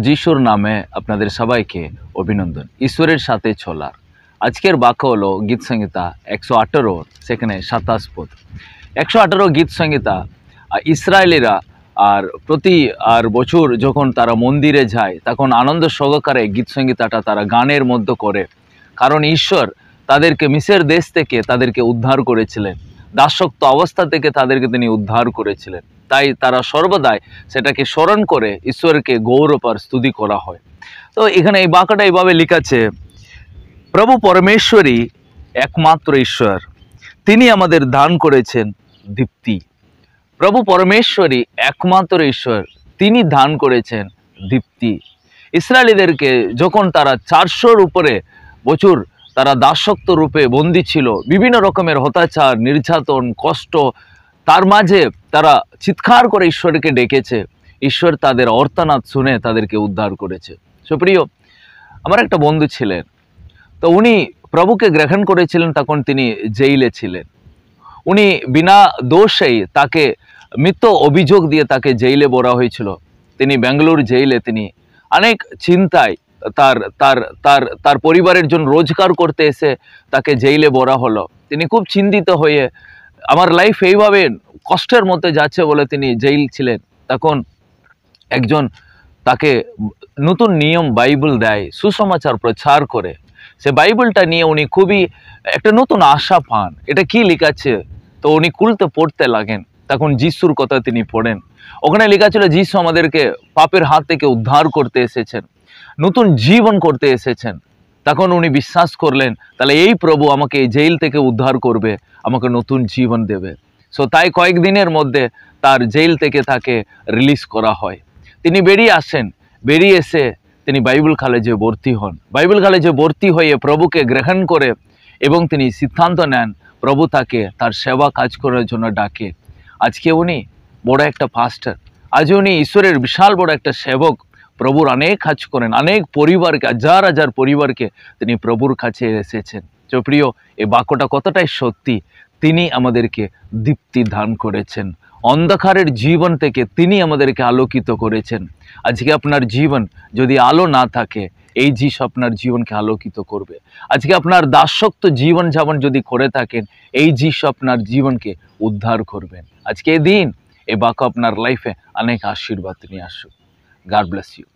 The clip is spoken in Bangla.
যিশুর নামে আপনাদের সবাইকে অভিনন্দন। ঈশ্বরের সাথে চলার আজকের বাক্য হলো গীত সংহিতা 118 সেখানে 27 পদ। 118 গীত সংহিতা ইসরায়েলিরা প্রতি বছর যখন তারা মন্দিরে যায় তখন আনন্দ সহকারে গীত সংহিতাটা তারা গানের মধ্যে করে, কারণ ঈশ্বর তাদেরকে মিসর দেশ থেকে তাদেরকে উদ্ধার করেছিলেন, দাসত্ব অবস্থা থেকে তাদেরকে তিনি উদ্ধার করেছিলেন। তাই তারা সর্বদাই সেটাকে স্মরণ করে ঈশ্বরকে গৌরব আর স্তুতি করা হয়। তো এখানে এই বাক্যটা এইভাবে লেখা আছে, প্রভু পরমেশ্বরই একমাত্র ঈশ্বর, তিনি আমাদের দান করেছেন দীপ্তি। প্রভু পরমেশ্বরই একমাত্র ঈশ্বর, তিনি দান করেছেন দীপ্তি। ইসরায়েলিদেরকে যখন তারা 400-র উপরে বছর তারা দাসত্ব রূপে বন্দী ছিল, বিভিন্ন রকমের অত্যাচার, নির্যাতন, কষ্ট, তার মাঝে তারা চিৎকার করে ঈশ্বরকে ডেকেছে। ঈশ্বর তাদের আর্তনাদ শুনে তাদেরকে উদ্ধার করেছে। সুপ্রিয়, আমার একটা বন্ধু ছিলেন, তো উনি প্রভুকে গ্রহণ করেছিলেন, তখন তিনি জেইলে ছিলেন। উনি বিনা দোষেই তাকে মিথ্যা অভিযোগ দিয়ে তাকে জেইলে ভরা হয়েছিল। তিনি বেঙ্গালুর জেইলে তিনি অনেক চিন্তায় তার তার তার তার পরিবারের জন্য রোজগার করতে এসে তাকে জেইলে ভরা হলো। তিনি খুব চিন্তিত হয়ে আমার লাইফ এইভাবে কষ্টের মধ্যে যাচ্ছে বলে তিনি জেইল ছিলেন। তখন একজন তাকে নতুন নিয়ম বাইবেল দেয়, সুসমাচার প্রচার করে। সে বাইবেলটা নিয়ে উনি খুবই একটা নতুন আশা পান, এটা কি লেখা আছে। তো উনি খুলতে পড়তে লাগেন, তখন যিশুর কথা তিনি পড়েন। ওখানে লেখা ছিল যিশু আমাদেরকে পাপের হাত থেকে উদ্ধার করতে এসেছেন, নতুন জীবন করতে এসেছেন। তখন উনি বিশ্বাস করলেন, তাহলে এই প্রভু আমাকে এই জেল থেকে উদ্ধার করবে, আমাকে নতুন জীবন দেবে। সো তাই কয়েকদিনের মধ্যে তার জেল থেকে তাকে রিলিজ করা হয়। তিনি বেরিয়ে আসেন, বেরিয়ে এসে তিনি বাইবেল কলেজে ভর্তি হন। বাইবেল কলেজে ভর্তি হয়ে প্রভুকে গ্রহণ করে এবং তিনি সিদ্ধান্ত নেন প্রভু তাকে তার সেবা কাজ করার জন্য ডাকে। আজকে উনি বড় একটা পাস্টার, আজ উনি ঈশ্বরের বিশাল বড় একটা সেবক। প্রভুর অনেক কাজ করেন, অনেক পরিবারকে, হাজার হাজার পরিবারকে তিনি প্রভুর কাছে এসেছেন। তো প্রিয়, এই বাক্যটা কতটাই সত্যি। তিনি আমাদেরকে দীপ্তি দান করেছেন, অন্ধকারের জীবন থেকে তিনি আমাদেরকে আলোকিত করেছেন। আজকে আপনার জীবন যদি আলো না থাকে, এই যিশু আপনার জীবনকে আলোকিত করবে। আজকে আপনার দাসত্ব জীবন যেমন যদি করে থাকেন, এই যিশু আপনার জীবনকে উদ্ধার করবেন। আজকে এই দিন এই বাক্য আপনার লাইফে অনেক আশীর্বাদ নিয়ে আসুক। God bless you.